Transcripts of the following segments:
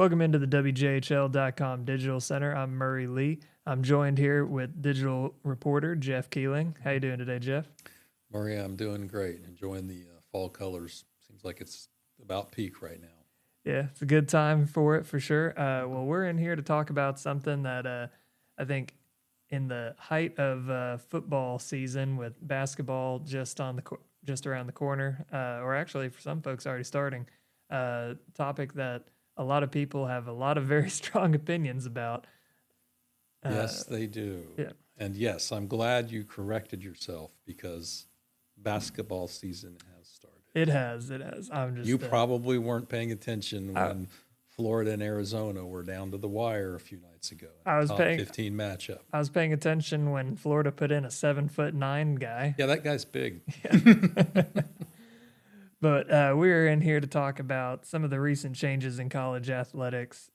Welcome into the WJHL.com Digital Center. I'm Murray Lee. I'm joined here with digital reporter Jeff Keeling. How you doing today, Jeff? Murray, I'm doing great. Enjoying the fall colors. Seems like it's about peak right now. Yeah, it's a good time for it for sure. Well, we're in here to talk about something that I think in the height of football season with basketball just around the corner, or actually for some folks already starting, topic that a lot of people have a lot of very strong opinions about. Yes, they do. Yeah. And yes, I'm glad you corrected yourself because basketball season has started. It has. You probably weren't paying attention when Florida and Arizona were down to the wire a few nights ago. I was top paying 15 matchup. I was paying attention when Florida put in a 7'9" guy. Yeah, that guy's big. But we're in here to talk about some of the recent changes in college athletics,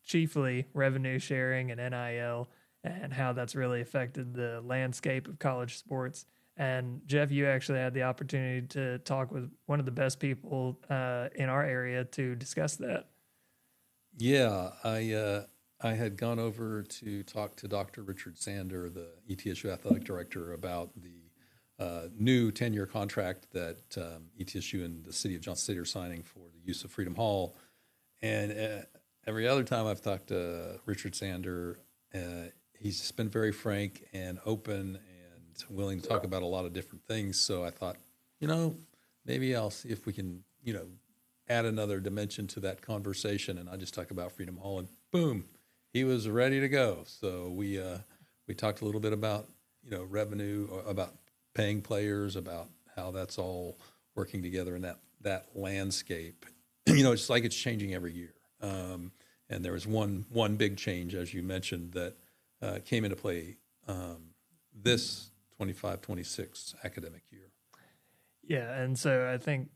chiefly revenue sharing and NIL, and how that's really affected the landscape of college sports. And Jeff, you actually had the opportunity to talk with one of the best people in our area to discuss that. Yeah, I had gone over to talk to Dr. Richard Sander, the ETSU athletic director, about the new 10-year contract that ETSU and the city of Johnson City are signing for the use of Freedom Hall. And every other time I've talked to Richard Sander, he's just been very frank and open and willing to talk about a lot of different things. So I thought, maybe I'll see if we can, add another dimension to that conversation. And I just talk about Freedom Hall, and boom, he was ready to go. So we talked a little bit about, revenue, about paying players, about how that's all working together in that landscape. It's like it's changing every year. And there was one big change, as you mentioned, that came into play this 25-26 academic year. Yeah, and so I think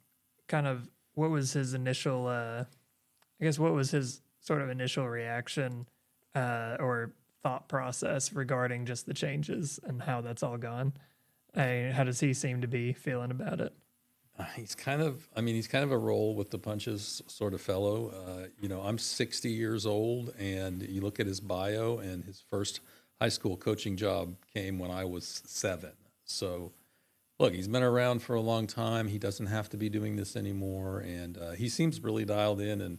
kind of what was his initial, what was his sort of initial reaction or thought process regarding just the changes and how that's all gone? How does he seem to be feeling about it? He's kind of a roll with the punches sort of fellow. I'm 60 years old, and you look at his bio, and his first high school coaching job came when I was 7. So, look, he's been around for a long time. He doesn't have to be doing this anymore, and he seems really dialed in and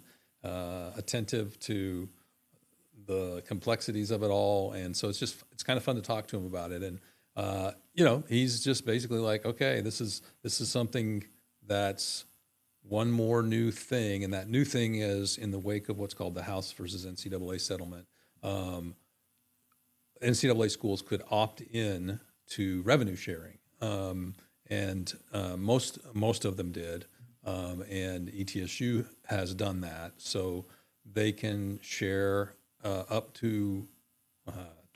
attentive to the complexities of it all. And so it's kind of fun to talk to him about it. And he's just basically like, okay, this is something that's one more new thing, and that new thing is in the wake of what's called the House versus NCAA settlement. NCAA schools could opt in to revenue sharing, and most of them did, and ETSU has done that, so they can share up to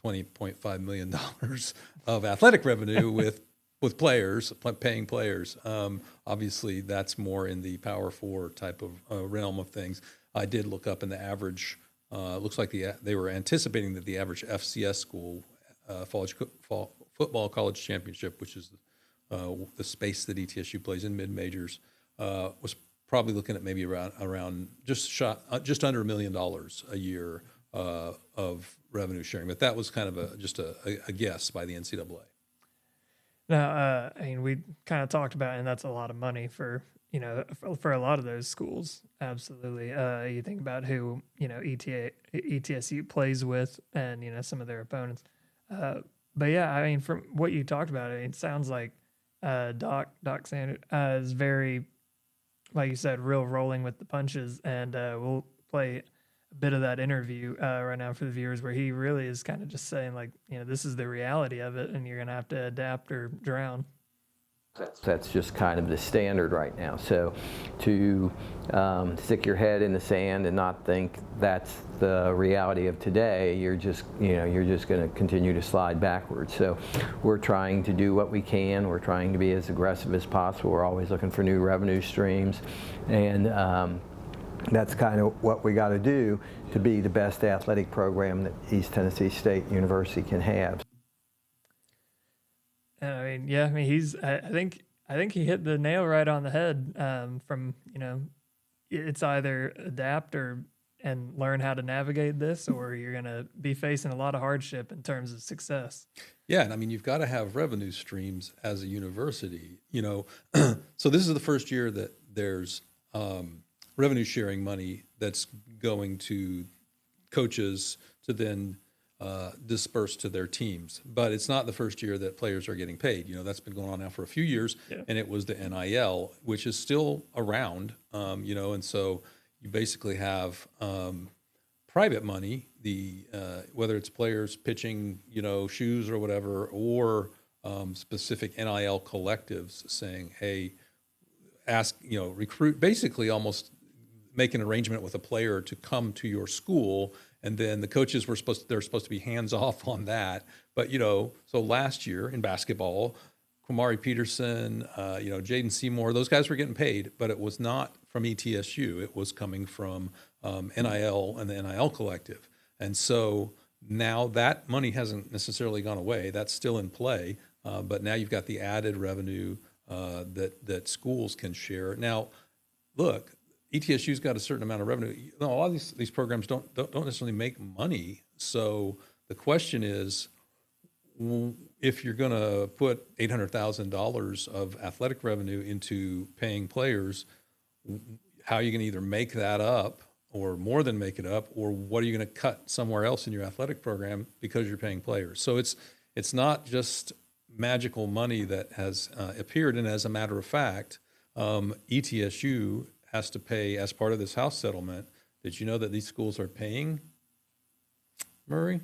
$20.5 million of athletic revenue with players, paying players. Obviously, that's more in the Power 4 type of realm of things. I did look up, in the average, looks like they were anticipating that the average FCS school, football college championship, which is the space that ETSU plays in mid-majors, was probably looking at maybe around just under $1 million a year of revenue sharing, but that was kind of just a guess by the NCAA. Now, we kind of talked about, and that's a lot of money for a lot of those schools. Absolutely. You think about who ETSU plays with, and some of their opponents. But yeah, from what you talked about, it sounds like Doc Sanders is very, like you said, real rolling with the punches, and we'll play a bit of that interview right now for the viewers, where he really is kind of just saying, like, this is the reality of it, and you're going to have to adapt or drown. That's just kind of the standard right now. So to stick your head in the sand and not think that's the reality of today, you're just going to continue to slide backwards. So we're trying to do what we can. We're trying to be as aggressive as possible. We're always looking for new revenue streams, and that's kind of what we got to do to be the best athletic program that East Tennessee State University can have. He's. I think he hit the nail right on the head. From it's either adapt or and learn how to navigate this, or you're going to be facing a lot of hardship in terms of success. Yeah, and I mean, you've got to have revenue streams as a university, So this is the first year that there's revenue sharing money that's going to coaches to then disperse to their teams. But it's not the first year that players are getting paid. That's been going on now for a few years, and it was the NIL, which is still around, and so you basically have private money, whether it's players pitching, shoes or whatever, or specific NIL collectives saying, hey, recruit, basically almost make an arrangement with a player to come to your school, and then the coaches they're supposed to be hands off on that. But so last year in basketball, Kwamari Peterson, Jaden Seymour, those guys were getting paid, but it was not from ETSU. It was coming from NIL and the NIL collective. And so now that money hasn't necessarily gone away. That's still in play. But now you've got the added revenue that schools can share. Now, look, ETSU's got a certain amount of revenue. A lot of these programs don't necessarily make money. So the question is, if you're going to put $800,000 of athletic revenue into paying players, how are you going to either make that up or more than make it up, or what are you going to cut somewhere else in your athletic program because you're paying players? So it's not just magical money that has appeared. And as a matter of fact, ETSU has to pay as part of this house settlement. Did you know that these schools are paying, Murray?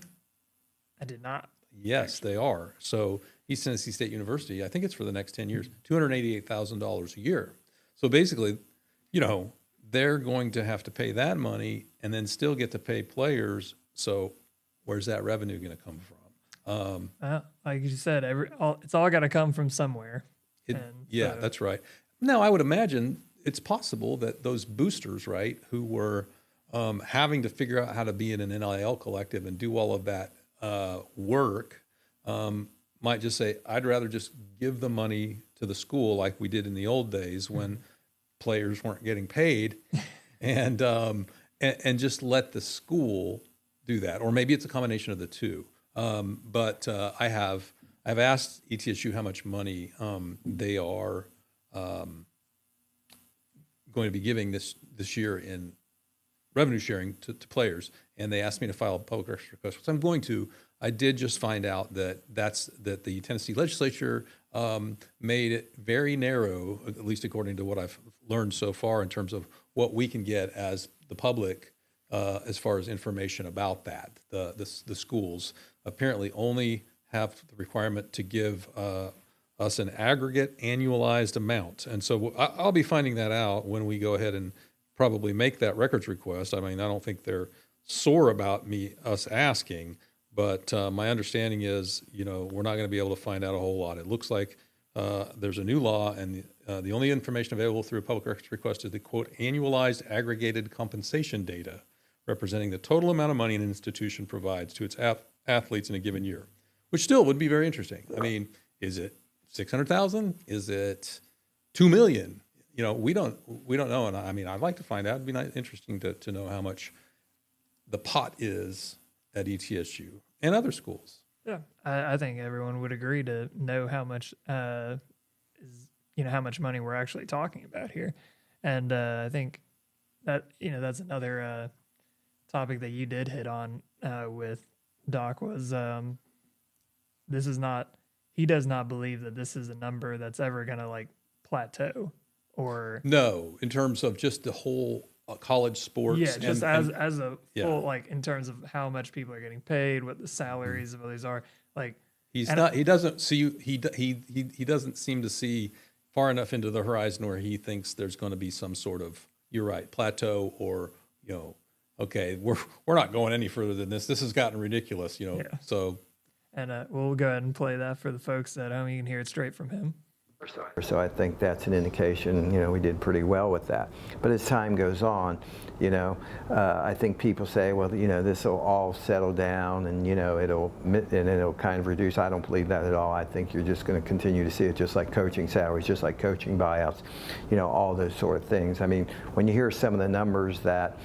I did not. Yes, they are. So East Tennessee State University, I think it's for the next 10 years, $288,000 a year. So basically, they're going to have to pay that money and then still get to pay players. So where's that revenue going to come from? Like you said, it's all got to come from somewhere. That's right. Now, I would imagine it's possible that those boosters, right, who were having to figure out how to be in an NIL collective and do all of that work, might just say, I'd rather just give the money to the school like we did in the old days when players weren't getting paid, and just let the school do that. Or maybe it's a combination of the two. But I've asked ETSU how much money they are going to be giving this year in revenue sharing to players, and they asked me to file a public records request, which I'm going to. I did just find out that the Tennessee legislature made it very narrow, at least according to what I've learned so far, in terms of what we can get as the public as far as information about that. The schools apparently only have the requirement to give us an aggregate annualized amount, and so I'll be finding that out when we go ahead and probably make that records request. I mean, I don't think they're sore about us asking, but my understanding is, we're not going to be able to find out a whole lot. It looks like there's a new law, and the only information available through a public records request is the, quote, annualized aggregated compensation data representing the total amount of money an institution provides to its athletes in a given year, which still would be very interesting. I mean, is it 600,000? Is it 2 million? We don't know. And I mean, I'd like to find out. It'd be interesting to know how much the pot is at ETSU and other schools. Yeah, I think everyone would agree to know how much how much money we're actually talking about here. And I think that, that's another topic that you did hit on with Doc was he does not believe that this is a number that's ever going to plateau or. No, in terms of just the whole college sports. Yeah, just as a full, in terms of how much people are getting paid, what the salaries of these are. He doesn't seem to see far enough into the horizon where he thinks there's going to be some sort of, you're right, plateau, or, okay, we're not going any further than this. This has gotten ridiculous, So. And we'll go ahead and play that for the folks at home. You can hear it straight from him. So I think that's an indication, we did pretty well with that. But as time goes on, I think people say, well, this will all settle down and, it'll kind of reduce. I don't believe that at all. I think you're just going to continue to see it, just like coaching salaries, just like coaching buyouts, all those sort of things. I mean, when you hear some of the numbers that,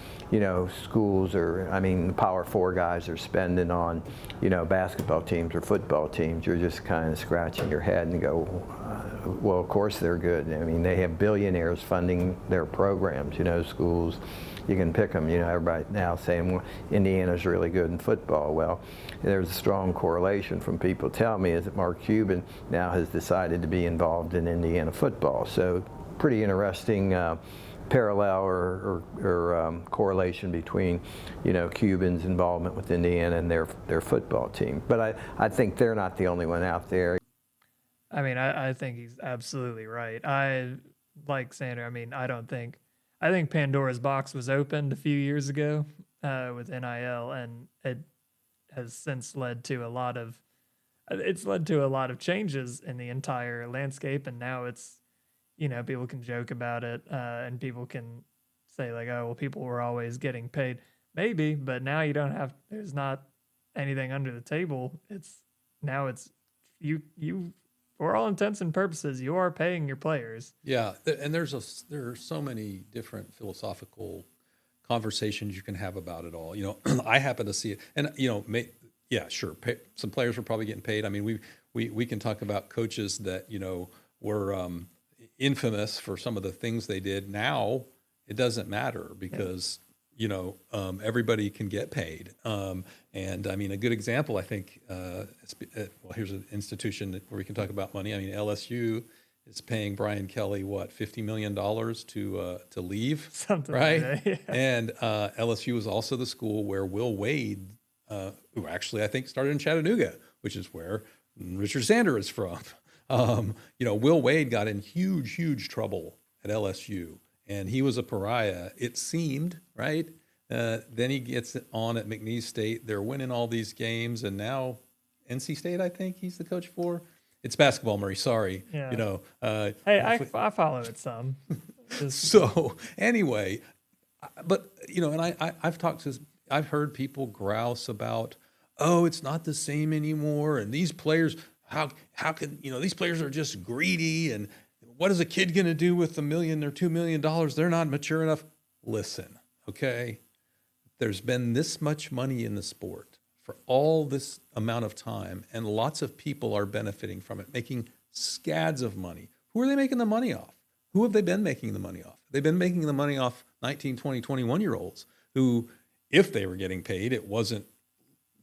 schools the Power 4 guys are spending on, basketball teams or football teams, you're just kind of scratching your head and go, well, of course they're good. I mean, they have billionaires funding their programs, schools. You can pick them, everybody now saying, well, Indiana's really good in football. Well, there's a strong correlation from people telling me is that Mark Cuban now has decided to be involved in Indiana football. So pretty interesting parallel or correlation between, Cuban's involvement with Indiana and their football team. But I think they're not the only one out there. I mean, I think he's absolutely right. I like Sander. I mean, I think Pandora's box was opened a few years ago with NIL, and it has since led to a lot of changes in the entire landscape. And now it's, people can joke about it, and people can say like, oh, well, people were always getting paid. Maybe, but now there's not anything under the table. It's you for all intents and purposes, you are paying your players. Yeah, and there are so many different philosophical conversations you can have about it all. I happen to see it, and sure, some players were probably getting paid. I mean, we can talk about coaches that were infamous for some of the things they did. Now it doesn't matter because everybody can get paid. And I mean, a good example, I think, here's an institution where we can talk about money. I mean, LSU is paying Brian Kelly, $50 million to leave, something right? Like that, yeah. And LSU is also the school where Will Wade, who actually I think started in Chattanooga, which is where Richard Sander is from. Will Wade got in huge trouble at LSU. And he was a pariah, it seemed, right? Then he gets on at McNeese State. They're winning all these games, and now NC State, I think he's the coach for. It's basketball, Murray. Sorry, Yeah. Hey, I follow it some. So anyway, but and I've heard people grouse about, oh, it's not the same anymore, and these players, how can these players are just greedy, and what is a kid going to do with $1 million or $2 million? They're not mature enough. Listen, okay? There's been this much money in the sport for all this amount of time, and lots of people are benefiting from it, making scads of money. Who are they making the money off? Who have they been making the money off? They've been making the money off 19, 20, 21-year-olds who, if they were getting paid, it wasn't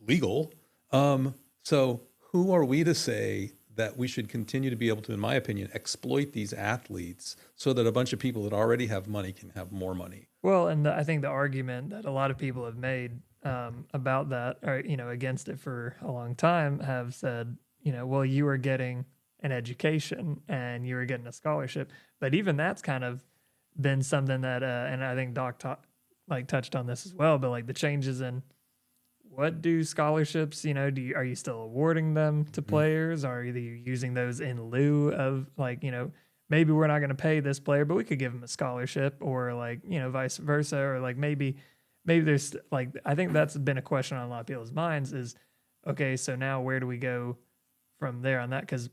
legal. So who are we to say that we should continue to be able to, in my opinion, exploit these athletes so that a bunch of people that already have money can have more money? Well, and I think the argument that a lot of people have made about that, or against it for a long time, have said, well, you were getting an education and you were getting a scholarship, but even that's kind of been something that, and I think Doc touched on this as well, but like the changes in what do scholarships, are you still awarding them to players? Are you using those in lieu of maybe we're not going to pay this player, but we could give him a scholarship, or vice versa, or maybe there's I think that's been a question on a lot of people's minds is, okay, so now where do we go from there on that? Because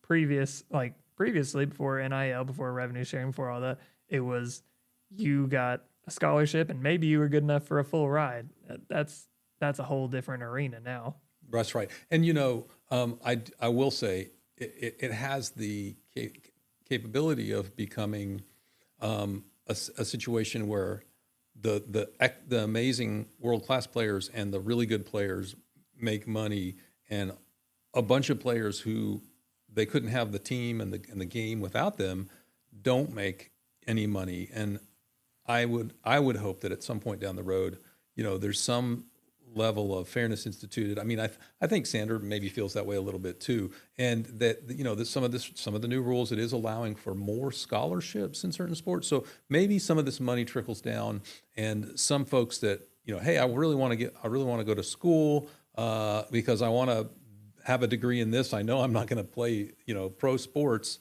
previously before NIL, before revenue sharing, before all that, it was you got a scholarship and maybe you were good enough for a full ride. That's a whole different arena now. That's right. And, I will say it has the capability of becoming a situation where the amazing world-class players and the really good players make money, and a bunch of players who they couldn't have the team and the game without them don't make any money. And I would hope that at some point down the road, there's some level of fairness instituted. I mean, I think Sander maybe feels that way a little bit too, and that that some of the new rules, it is allowing for more scholarships in certain sports. So maybe some of this money trickles down, and some folks that hey, I really want to go to school because I want to have a degree in this. I know I'm not going to play pro sports,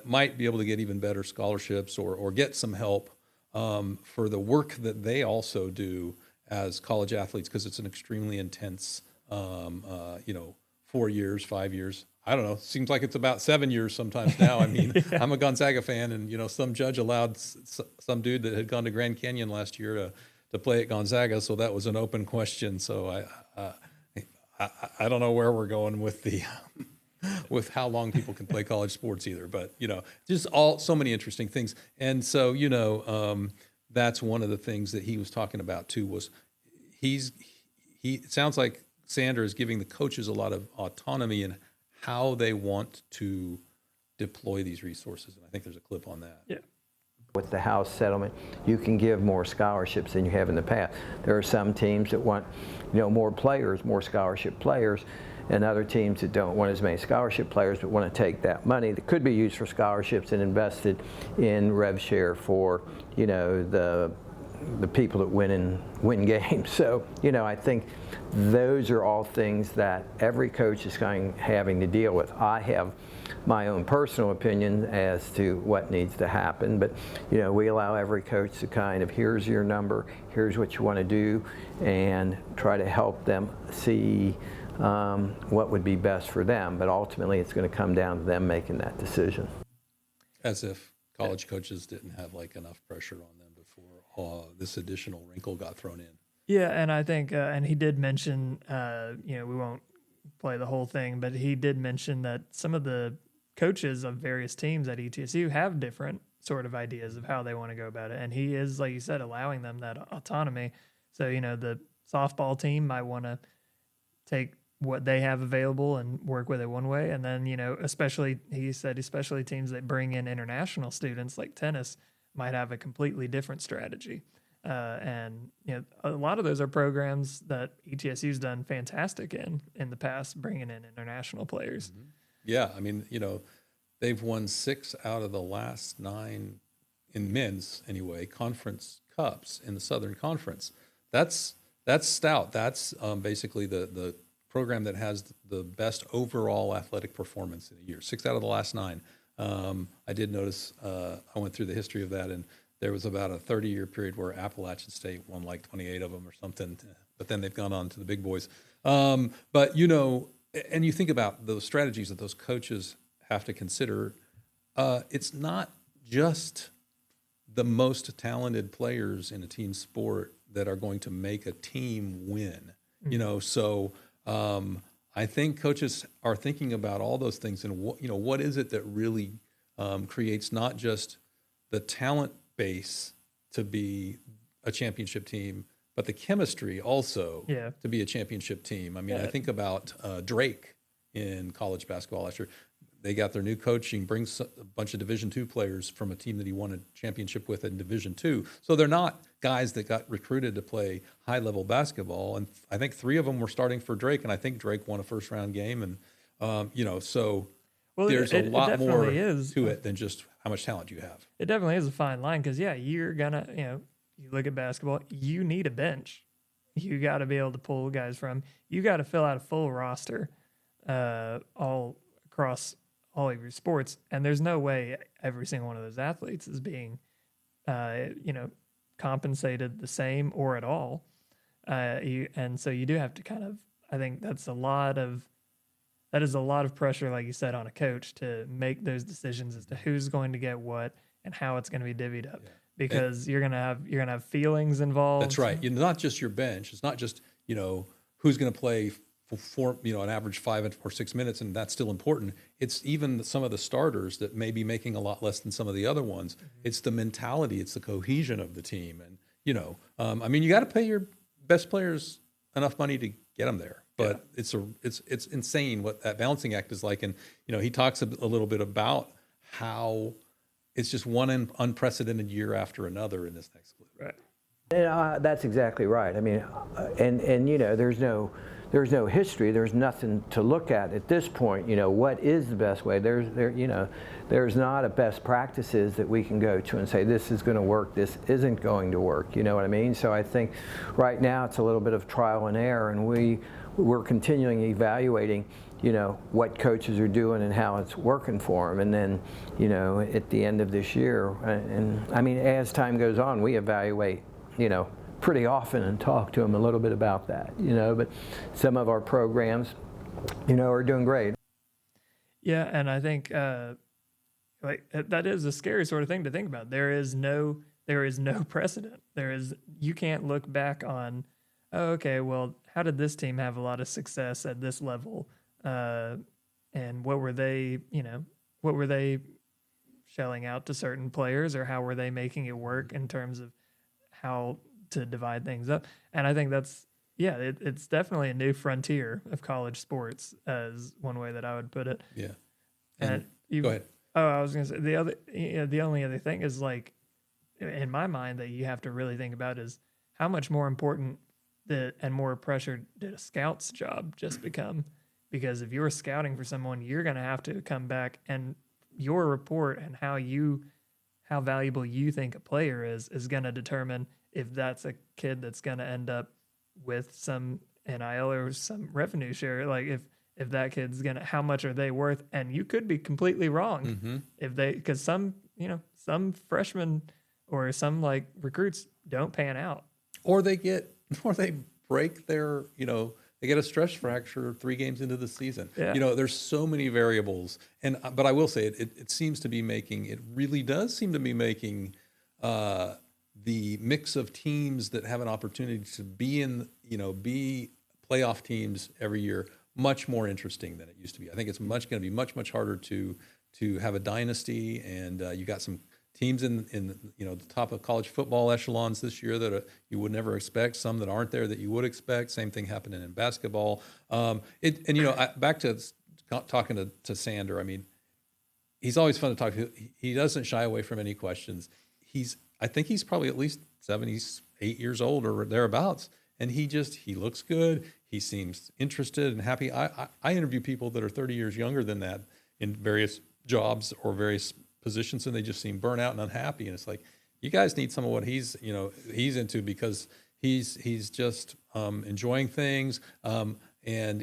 might be able to get even better scholarships or get some help for the work that they also do as college athletes, because it's an extremely intense, 4 years, 5 years. I don't know. Seems like it's about 7 years sometimes now. I mean, yeah. I'm a Gonzaga fan, and some judge allowed some dude that had gone to Grand Canyon last year to play at Gonzaga, so that was an open question. So I don't know where we're going with the with how long people can play college sports either, but just so many interesting things. And so that's one of the things that he was talking about too. Was it sounds like Sander is giving the coaches a lot of autonomy in how they want to deploy these resources. And I think there's a clip on that. Yeah. With the House settlement, you can give more scholarships than you have in the past. There are some teams that want, more players, more scholarship players, and other teams that don't want as many scholarship players but want to take that money that could be used for scholarships and invested in rev share for, the people that win games. So, I think those are all things that every coach is having to deal with. I have my own personal opinion as to what needs to happen, but we allow every coach to here's your number, here's what you want to do, and try to help them see what would be best for them. But ultimately, it's going to come down to them making that decision. As if college coaches didn't have enough pressure on them before this additional wrinkle got thrown in. Yeah, and I think, and he did mention, we won't play the whole thing, but he did mention that some of the coaches of various teams at ETSU have different sort of ideas of how they want to go about it. And he is, like you said, allowing them that autonomy. So, the softball team might want to take what they have available and work with it one way. And then, especially teams that bring in international students like tennis might have a completely different strategy. And a lot of those are programs that ETSU's done fantastic in the past, bringing in international players. Mm-hmm. Yeah, I mean, they've won 6 out of the last 9 in men's anyway conference cups in the Southern Conference. That's stout. That's basically the program that has the best overall athletic performance in a year. 6 out of the last 9. I did notice. I went through the history of that, and there was about a 30-year period where Appalachian State won 28 of them or something. But then they've gone on to the big boys. But and you think about those strategies that those coaches have to consider. It's not just the most talented players in a team sport that are going to make a team win. Mm-hmm. So I think coaches are thinking about all those things, and what is it that really creates not just the talent base to be a championship team, but the chemistry also to be a championship team. I mean, I think about Drake in college basketball last year. They got their new coaching, brings a bunch of Division II players from a team that he won a championship with in Division II. So they're not guys that got recruited to play high-level basketball. And I think 3 of them were starting for Drake, and I think Drake won a first-round game. And, so there's a lot more to it than just how much talent you have. It definitely is a fine line because, you're going to, you look at basketball, you need a bench. You got to be able to pull guys from. You got to fill out a full roster all across all of your sports, and there's no way every single one of those athletes is being, compensated the same or at all. And so you do have to I think that is a lot of pressure, like you said, on a coach to make those decisions as to who's going to get what and how it's going to be divvied up. Yeah. Because you're gonna have feelings involved. That's right. Not just your bench. It's not just who's going to play for an average 5 or 6 minutes, and that's still important. It's even some of the starters that may be making a lot less than some of the other ones. Mm-hmm. It's the mentality. It's the cohesion of the team, and you got to pay your best players enough money to get them there. But it's insane what that balancing act is like, and he talks a little bit about how it's just one unprecedented year after another in this next clip. Right. And, that's exactly right. I mean, there's no history. There's nothing to look at this point. What is the best way? There's not a best practices that we can go to and say this is going to work. This isn't going to work. You know what I mean? So I think right now it's a little bit of trial and error, and we're continuing evaluating what coaches are doing and how it's working for them. And then, at the end of this year, and I mean, as time goes on, we evaluate, pretty often and talk to them a little bit about that, but some of our programs, are doing great. Yeah, and I think that is a scary sort of thing to think about. There is no precedent. You can't look back on, oh, okay, well, how did this team have a lot of success at this level? And what were they shelling out to certain players, or how were they making it work in terms of how to divide things up? And I think it's definitely a new frontier of college sports, as one way that I would put it. Yeah. And go ahead. Oh, I was going to say the only other thing is, like, in my mind, that you have to really think about is how much more important and more pressure did a scout's job just become? Because if you're scouting for someone, you're going to have to come back, and your report and how valuable you think a player is going to determine if that's a kid that's going to end up with some NIL or some revenue share. Like, if that kid's how much are they worth? And you could be completely wrong because some freshmen or some like recruits don't pan out, or they break their, they get a stress fracture 3 games into the season. Yeah. There's so many variables, but I will say it seems to be making, it really does seem to be making the mix of teams that have an opportunity to be playoff teams every year much more interesting than it used to be. I think it's going to be much harder to have a dynasty, and you got some teams in the top of college football echelons this year that you would never expect, some that aren't there that you would expect. Same thing happening in basketball. Back to talking to Sander. I mean, he's always fun to talk to. He doesn't shy away from any questions. I think he's probably at least 78 years old or thereabouts, and he looks good. He seems interested and happy. I interview people that are 30 years younger than that in various jobs or various positions, and they just seem burnt out and unhappy. And it's like, you guys need some of what he's into, because he's just enjoying things. And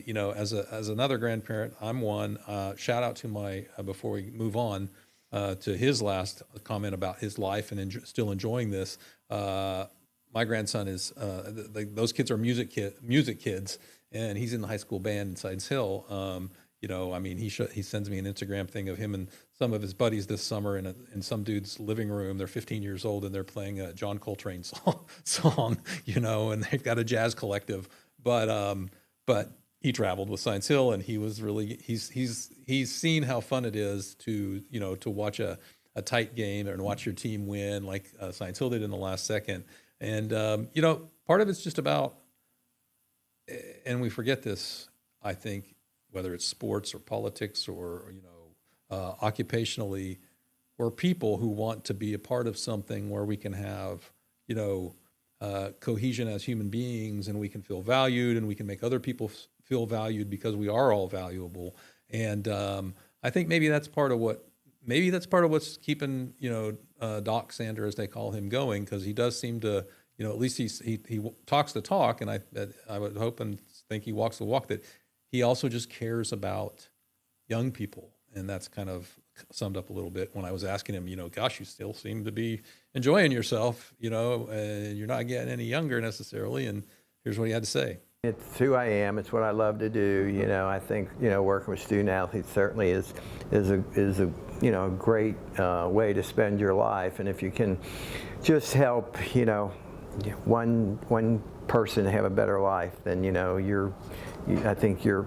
as another grandparent, I'm one. Shout out to my before we move on to his last comment about his life and still enjoying this. My grandson is those kids are music kids, and he's in the high school band in Sides Hill. He sends me an Instagram thing of him and some of his buddies this summer in some dude's living room. They're 15 years old, and they're playing a John Coltrane song, and they've got a jazz collective. But he traveled with Science Hill, and he was really he's seen how fun it is to watch a tight game and watch your team win like Science Hill did in the last second. And part of it's just about, and we forget this, I think, whether it's sports or politics or occupationally, or people who want to be a part of something where we can have cohesion as human beings, and we can feel valued, and we can make other people feel valued because we are all valuable. And I think maybe that's part of what's keeping Doc Sander, as they call him, going, because he does seem to at least he talks the talk, and I would hope and think he walks the walk, that he also just cares about young people. And that's kind of summed up a little bit when I was asking him, gosh, you still seem to be enjoying yourself, and you're not getting any younger necessarily. And here's what he had to say. It's who I am. It's what I love to do. I think, working with student athletes certainly is a great way to spend your life. And if you can just help, one person have a better life, then, I think your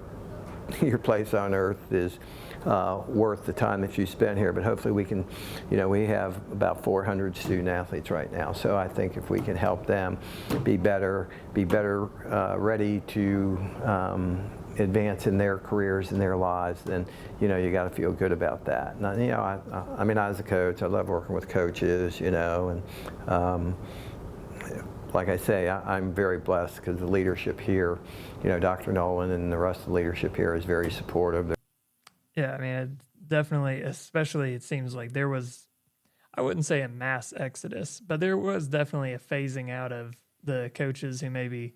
place on earth is worth the time that you spend here. But hopefully we can, we have about 400 student athletes right now. So I think if we can help them be better ready to advance in their careers and their lives, then you got to feel good about that. And I mean, as a coach, I love working with coaches, and like I say, I'm very blessed because the leadership here, Dr. Nolan and the rest of the leadership here is very supportive. Yeah, I mean, it definitely, especially it seems like there was, I wouldn't say a mass exodus, but there was definitely a phasing out of the coaches who maybe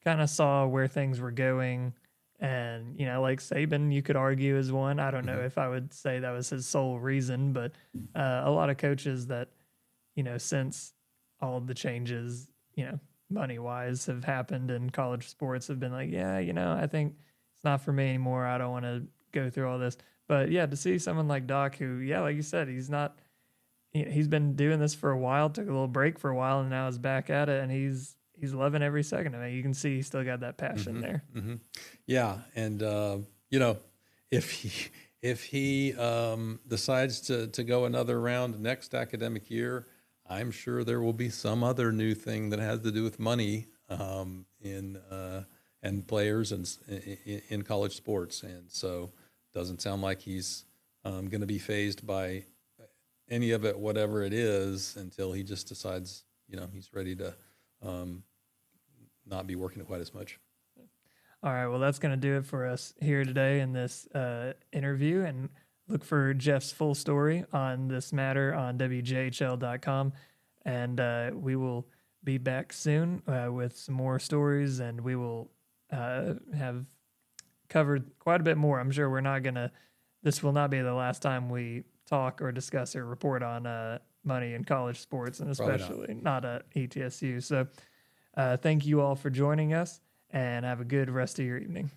kind of saw where things were going, And, like Saban, you could argue is one. I don't know if I would say that was his sole reason, but a lot of coaches that, since all of the changes, money wise have happened in college sports have been like, yeah, I think it's not for me anymore. I don't want to go through all this. But yeah, to see someone like Doc who, yeah, like you said, he's been doing this for a while, took a little break for a while, and now is back at it, and he's loving every second of it. You can see he's still got that passion there. Yeah, and if he decides to go another round next academic year, I'm sure there will be some other new thing that has to do with money and players and in college sports, and so doesn't sound like he's going to be phased by any of it, whatever it is, until he just decides he's ready to not be working quite as much. All right, well, that's going to do it for us here today in this interview. And look for Jeff's full story on this matter on WJHL.com. And we will be back soon with some more stories, and we will have covered quite a bit more. I'm sure this will not be the last time we talk or discuss or report on money in college sports, and especially not at ETSU. So thank you all for joining us, and have a good rest of your evening.